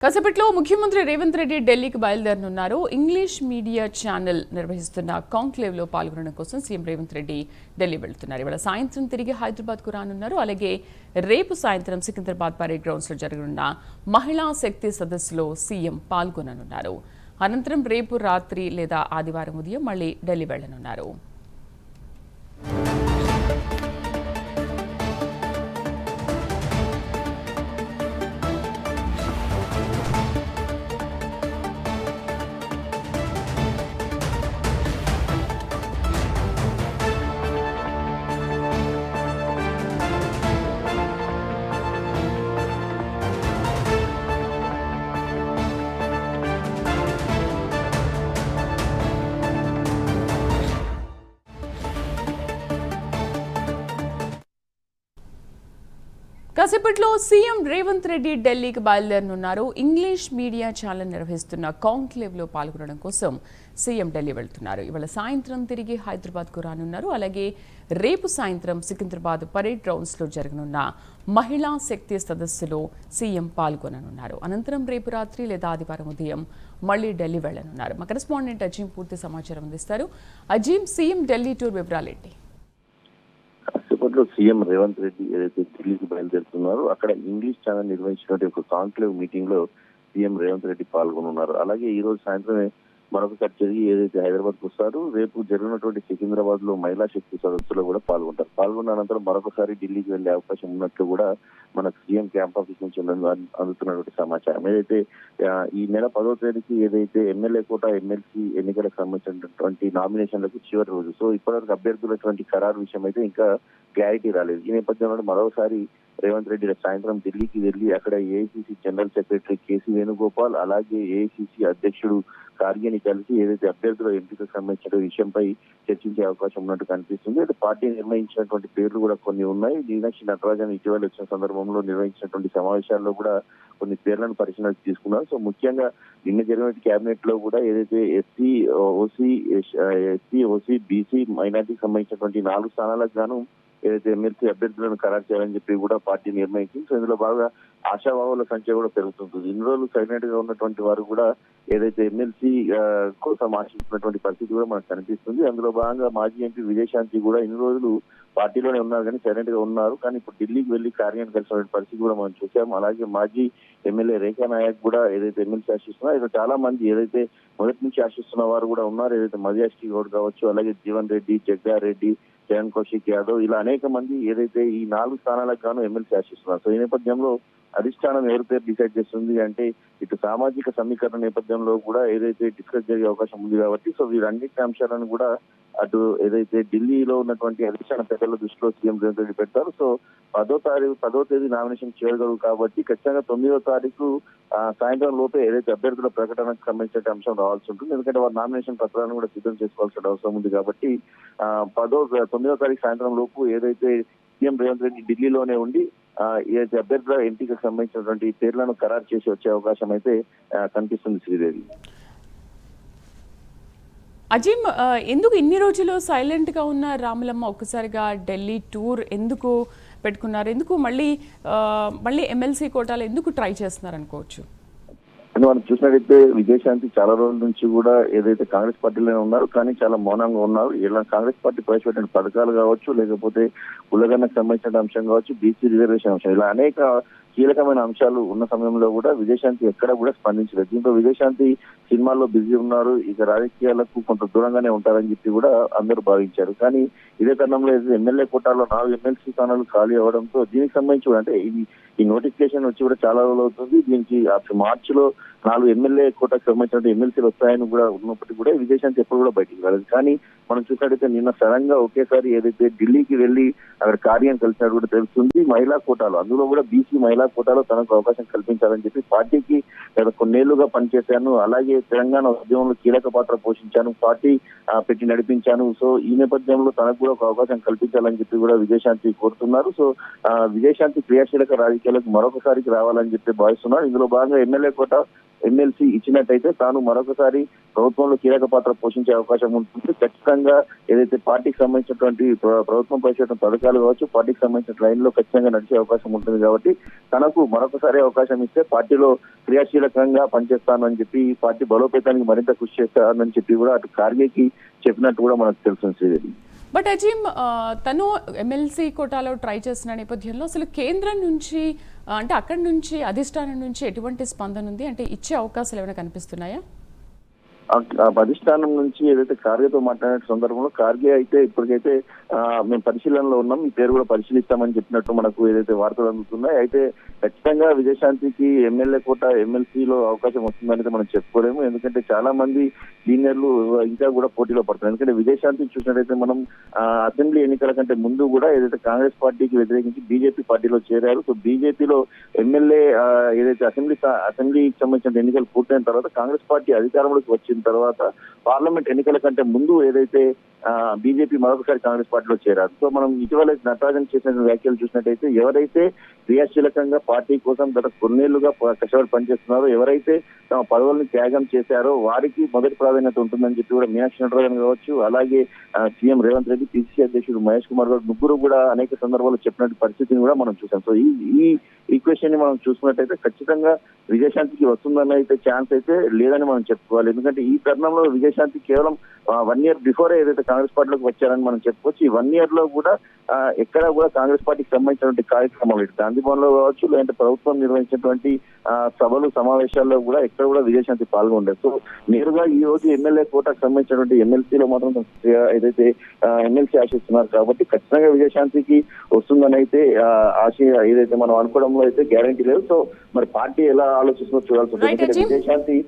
కాసేపట్లో ముఖ్యమంత్రి రేవంత్ రెడ్డి ఢిల్లీకి బయలుదేరనున్నారు. ఇంగ్లీష్ మీడియా ఛానల్ నిర్వహిస్తున్న కాంక్లేవ్ లో పాల్గొనడం కోసం సీఎం రేవంత్ రెడ్డి ఢిల్లీ వెళ్తున్నారు. ఇవాళ సాయంత్రం తిరిగి హైదరాబాద్ కు రానున్నారు. అలాగే రేపు సాయంత్రం సికింద్రాబాద్ పరేడ్ గ్రౌండ్స్ లో జరగనున్న మహిళా శక్తి సదస్సులో సీఎం పాల్గొననున్నారు. అనంతరం రేపు రాత్రి లేదా ఆదివారం ఉదయం మళ్లీ ఢిల్లీ వెళ్లనున్నారు. కాసేపట్లో సీఎం రేవంత్ రెడ్డి ఢిల్లీకి బయలుదేరనున్నారు. ఇంగ్లీష్ మీడియా ఛానల్ నిర్వహిస్తున్న కాంక్లేవ్ లో పాల్గొనడం కోసం సీఎం ఢిల్లీ వెళ్తున్నారు. ఇవాళ సాయంత్రం తిరిగి హైదరాబాద్ కు రానున్నారు. అలాగే రేపు సాయంత్రం సికింద్రాబాద్ పరేడ్ గ్రౌండ్స్ లో జరగనున్న మహిళా శక్తి సదస్సులో సీఎం పాల్గొననున్నారు. అనంతరం రేపు రాత్రి లేదా ఆదివారం ఉదయం మళ్లీ ఢిల్లీ వెళ్లనున్నారు. మా కరెస్పాండెంట్ అజీం పూర్తి సమాచారం అందిస్తారు. అజీం, సీఎం ఢిల్లీ టూర్ వివరాలేంటి? కాసేపట్లో సీఎం రేవంత్ రెడ్డి ఏదైతే ఢిల్లీకి బయలుదేరుతున్నారో అక్కడ ఇంగ్లీష్ ఛానల్ నిర్వహించినటువంటి ఒక కాంక్లేవ్ మీటింగ్ లో సీఎం రేవంత్ రెడ్డి పాల్గొనున్నారు. అలాగే ఈ రోజు సాయంత్రమే మరొకసారి తిరిగి ఏదైతే హైదరాబాద్ కు వస్తారో రేపు జరిగినటువంటి సికింద్రాబాద్ లో మహిళా శక్తి సదస్సులో కూడా పాల్గొంటారు. పాల్గొన్న అనంతరం మరొకసారి ఢిల్లీకి వెళ్లే అవకాశం ఉన్నట్లు కూడా మనకు సీఎం క్యాంప్ ఆఫీస్ నుంచి అందుతున్నటువంటి సమాచారం. ఏదైతే ఈ నెల 10వ తేదీకి ఏదైతే ఎమ్మెల్యే కోట ఎమ్మెల్సీ ఎన్నికలకు సంబంధించినటువంటి నామినేషన్లకు చివరి రోజు. సో ఇప్పటివరకు అభ్యర్థులటువంటి ఖరారు విషయం అయితే ఇంకా క్లారిటీ రాలేదు. ఈ నేపథ్యంలో మరోసారి రేవంత్ రెడ్డి సాయంత్రం ఢిల్లీకి వెళ్లి అక్కడ AICC general secretary KC Venugopal అలాగే ఏఐసీసీ అధ్యక్షుడు కార్గేని కలిసి ఏదైతే అభ్యర్థుల ఎంపికకు సంబంధించిన విషయంపై చర్చించే అవకాశం ఉన్నట్టు కనిపిస్తుంది. అయితే పార్టీ నిర్ణయించినటువంటి పేర్లు కూడా కొన్ని ఉన్నాయి. మీనాక్షి నటరాజన్ ఇటీవల వచ్చిన సందర్భంలో నిర్వహించినటువంటి సమావేశాల్లో కూడా కొన్ని పేర్లను పరిశీలనకు తీసుకున్నారు. సో ముఖ్యంగా నిన్న జరిగిన కేబినెట్ లో కూడా ఏదైతే ఎస్సీ ఓసీ బీసీ మైనార్టీకి సంబంధించినటువంటి 4 స్థానాలకు గాను ఏదైతే ఎమ్మెల్సీ అభ్యర్థులను ఖరారు చేయాలని చెప్పి కూడా పార్టీ నిర్ణయించింది. సో ఇందులో బాగా ఆశావాహుల సంఖ్య కూడా పెరుగుతుంటుంది. ఇన్ని రోజులు సైలెంట్ గా ఉన్నటువంటి వారు కూడా ఏదైతే ఎమ్మెల్సీ కోసం ఆశిస్తున్నటువంటి పరిస్థితి కూడా మనకు కనిపిస్తుంది. అందులో భాగంగా మాజీ ఎంపీ విజయశాంతి కూడా ఇన్ని రోజులు పార్టీలోనే ఉన్నారు కానీ సైలెంట్ గా ఉన్నారు. కానీ ఇప్పుడు ఢిల్లీకి వెళ్లి కార్యాన్ని కలిసిన పరిస్థితి కూడా మనం చూసాము. అలాగే మాజీ ఎమ్మెల్యే రేఖా నాయక్ కూడా ఏదైతే ఎమ్మెల్సీ ఆశిస్తున్నారు, ఇక్కడ చాలా మంది ఏదైతే మొదటి నుంచి ఆశిస్తున్న వారు కూడా ఉన్నారు. ఏదైతే మధ్యాష్కి గౌడ్ కావచ్చు, అలాగే జీవన్ రెడ్డి, జగ్గారెడ్డి, జగన్ కౌశిక్ యాదవ్ ఇలా అనేక మంది ఏదైతే ఈ 4 స్థానాలకు గాను ఎమ్మెల్సీ ఆశిస్తున్నారు. సో ఈ నేపథ్యంలో అధిష్టానం ఎవరి పేరు డిసైడ్ చేస్తుంది అంటే ఇటు సామాజిక సమీకరణ నేపథ్యంలో కూడా ఏదైతే డిస్కస్ జరిగే అవకాశం ఉంది కాబట్టి సో వీరన్నిటి అంశాలను కూడా అటు ఏదైతే ఢిల్లీలో ఉన్నటువంటి అధిష్టాన పెద్దల దృష్టిలో సీఎం రేవంత్ రెడ్డి పెడతారు. సో 10వ తేదీ నామినేషన్ చేయగలరు కాబట్టి ఖచ్చితంగా 9వ తారీఖు సాయంత్రం లోపే ఏదైతే అభ్యర్థుల ప్రకటనకు సంబంధించిన అంశం రావాల్సి ఉంటుంది. ఎందుకంటే వారి నామినేషన్ పత్రాలను కూడా సిద్ధం చేసుకోవాల్సిన అవసరం ఉంది కాబట్టి 9వ తారీఖు సాయంత్రం లోపు ఏదైతే సీఎం రేవంత్ రెడ్డి ఢిల్లీలోనే ఉండి ఏదైతే అభ్యర్థుల ఎంపికకు సంబంధించినటువంటి పేర్లను ఖరారు చేసి వచ్చే అవకాశం అయితే కనిపిస్తుంది. శ్రీదేవి, అజీం, ఎందుకు ఇన్ని రోజులు సైలెంట్ గా ఉన్న రామలమ్మ ఒక్కసారిగా ఢిల్లీ టూర్ ఎందుకు పెట్టుకున్నారు? ఎందుకు మళ్ళీ ఎమ్మెల్సీ కోటాలు ఎందుకు ట్రై చేస్తున్నారు అనుకోవచ్చు? అని మనం చూసినట్టయితే విజయశాంతి చాలా రోజుల నుంచి కూడా ఏదైతే కాంగ్రెస్ పార్టీలోనే ఉన్నారు కానీ చాలా మౌనంగా ఉన్నారు. ఇలా కాంగ్రెస్ పార్టీ ప్రవేశపెట్టిన పథకాలు కావచ్చు, లేకపోతే కులగన్నకు సంబంధించిన అంశం కావచ్చు, బీసీ రిజర్వేషన్ అంశం, ఇలా అనేక కీలకమైన అంశాలు ఉన్న సమయంలో కూడా విజయశాంతి ఎక్కడ కూడా స్పందించలేదు. దీంతో విజయశాంతి సినిమాల్లో బిజీ ఉన్నారు, ఇక రాజకీయాలకు కొంత దూరంగానే ఉంటారని చెప్పి కూడా అందరూ భావించారు. కానీ ఇదే తరుణంలో ఎమ్మెల్యే కోటాలో 4 ఎమ్మెల్సీ స్థానాలు ఖాళీ అవడంతో దీనికి సంబంధించి కూడా అంటే ఈ నోటిఫికేషన్ వచ్చి కూడా చాలా రోజులు అవుతుంది. దీనికి మార్చిలో 4 ఎమ్మెల్యే కోటాకు సంబంధించిన ఎమ్మెల్సీలు వస్తాయని కూడా ఉన్నప్పటికీ కూడా విజయశాంతి ఎప్పుడు కూడా బయటికి రాలేదు. కానీ మనం చూసినట్టయితే నిన్న సడన్ గా ఒకేసారి ఏదైతే ఢిల్లీకి వెళ్లి అక్కడ కార్యం కలిసినట్టు కూడా తెలుస్తుంది. మహిళా కోటాలో, అందులో కూడా బీసీ మహిళా కోటాలో తనకు అవకాశం కల్పించాలని చెప్పి పార్టీకి గత కొన్నేళ్లుగా పనిచేశాను, అలాగే తెలంగాణ ఉద్యమంలో కీలక పాత్ర పోషించాను, పార్టీ పెట్టి నడిపించాను. సో ఈ నేపథ్యంలో తనకు కూడా ఒక అవకాశం కల్పించాలని చెప్పి కూడా విజయశాంతి కోరుతున్నారు. సో విజయశాంతి క్రియాశీలక రాజకీయాలకు మరొకసారికి రావాలని చెప్పి భావిస్తున్నారు. ఇందులో భాగంగా ఎమ్మెల్యే కోట ఎమ్మెల్సీ ఇచ్చినట్టయితే తాను మరొకసారి ప్రభుత్వంలో కీలక పాత్ర పోషించే అవకాశం ఉంటుంది. ఖచ్చితంగా ఏదైతే పార్టీకి సంబంధించినటువంటి ప్రభుత్వం పరిచయం పథకాలు కావచ్చు, పార్టీకి సంబంధించిన లైన్ లో ఖచ్చితంగా నడిచే అవకాశం ఉంటుంది. కాబట్టి తనకు మరొకసారి అవకాశం ఇస్తే పార్టీలో క్రియాశీలకంగా పనిచేస్తానని చెప్పి పార్టీ బలోపేతానికి మరింత కృషి చేస్తానని చెప్పి కూడా అటు ఖార్గేకి చెప్పినట్టు కూడా మనకు తెలుసు శ్రీదేవి. బట్ అజీమ్, తను ఎమ్మెల్సీ కోటాలో ట్రై చేసిన నేపథ్యంలో అసలు కేంద్రం నుంచి అంటే అక్కడి నుంచి అధిష్టానం నుంచి ఎటువంటి స్పందన ఉంది? అంటే ఇచ్చే అవకాశాలు ఏమైనా కనిపిస్తున్నాయా? అధిష్టానం నుంచి ఏదైతే ఖార్గేతో మాట్లాడిన సందర్భంలో ఖార్గే అయితే ఇప్పటికైతే మేము పరిశీలనలో ఉన్నాం, ఈ పేరు కూడా పరిశీలిస్తామని చెప్పినట్టు మనకు ఏదైతే వార్తలు అందుతున్నాయి. అయితే ఖచ్చితంగా విజయశాంతికి ఎమ్మెల్యే కోట ఎమ్మెల్సీలో అవకాశం వస్తుందని మనం చెప్పుకోలేము. ఎందుకంటే చాలా మంది సీనియర్లు ఇంకా కూడా పోటీలో పడుతున్నారు. ఎందుకంటే విజయశాంతి చూసినట్టయితే మనం అసెంబ్లీ ఎన్నికల కంటే ముందు కూడా ఏదైతే కాంగ్రెస్ పార్టీకి వ్యతిరేకించి బీజేపీ పార్టీలో చేరారు. సో బీజేపీలో ఎమ్మెల్యే ఏదైతే అసెంబ్లీకి సంబంధించిన ఎన్నికలు పూర్తయిన తర్వాత కాంగ్రెస్ పార్టీ అధికారంలోకి వచ్చిన తర్వాత పార్లమెంట్ ఎన్నికల కంటే ముందు ఏదైతే బీజేపీ మరొకసారి కాంగ్రెస్ పార్టీలో చేరారు. సో మనం ఇటీవల నటరాజన్ చేసిన వ్యాఖ్యలు చూసినట్టయితే ఎవరైతే క్రియాశీలకంగా పార్టీ కోసం గత కొన్నేళ్లుగా కష్టపడి పనిచేస్తున్నారో, ఎవరైతే తమ పదవులను త్యాగం చేశారో వారికి మొదటి ప్రాధాన్యత ఉంటుందని చెప్పి కూడా మీనాక్షి నటరాజన్ కావచ్చు, అలాగే సీఎం రేవంత్ రెడ్డి, పిసిసి అధ్యక్షుడు మహేష్ కుమార్ గారు ముగ్గురు కూడా అనేక సందర్భాల్లో చెప్పినట్టు పరిస్థితిని కూడా మనం చూసాం. సో ఈ ఈక్వేషన్ ని మనం చూసుకున్నట్టయితే ఖచ్చితంగా విజయశాంతికి వస్తుందని అయితే ఛాన్స్ అయితే లేదని మనం చెప్పుకోవాలి. ఎందుకంటే ఈ తరుణంలో విజయశాంతి కేవలం 1 year బిఫోర్ ఏదైతే కాంగ్రెస్ పార్టీలోకి వచ్చారని మనం చెప్పుకోవచ్చు. ఈ 1 year లో కూడా ఎక్కడ కూడా కాంగ్రెస్ పార్టీకి సంబంధించినటువంటి కార్యక్రమాలు గాంధీ భవన్ లో కావచ్చు, లేదంటే ప్రభుత్వం నిర్వహించినటువంటి సభలు సమావేశాల్లో కూడా ఎక్కడ కూడా విజయశాంతి పాల్గొనలేదు. సో నేరుగా ఈ రోజు ఎమ్మెల్యే కోటాకు సంబంధించినటువంటి ఎమ్మెల్సీలో మాత్రం ఏదైతే ఎమ్మెల్సీ ఆశిస్తున్నారు కాబట్టి ఖచ్చితంగా విజయశాంతికి వస్తుందని అయితే ఆశ ఏదైతే మనం అనుకోవడంలో అయితే గ్యారంటీ లేదు. సో మరి పార్టీ ఎలా ఆలోచిస్తుందో చూడాల్సి ఉంటుంది. Vijayashanti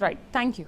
right, thank you.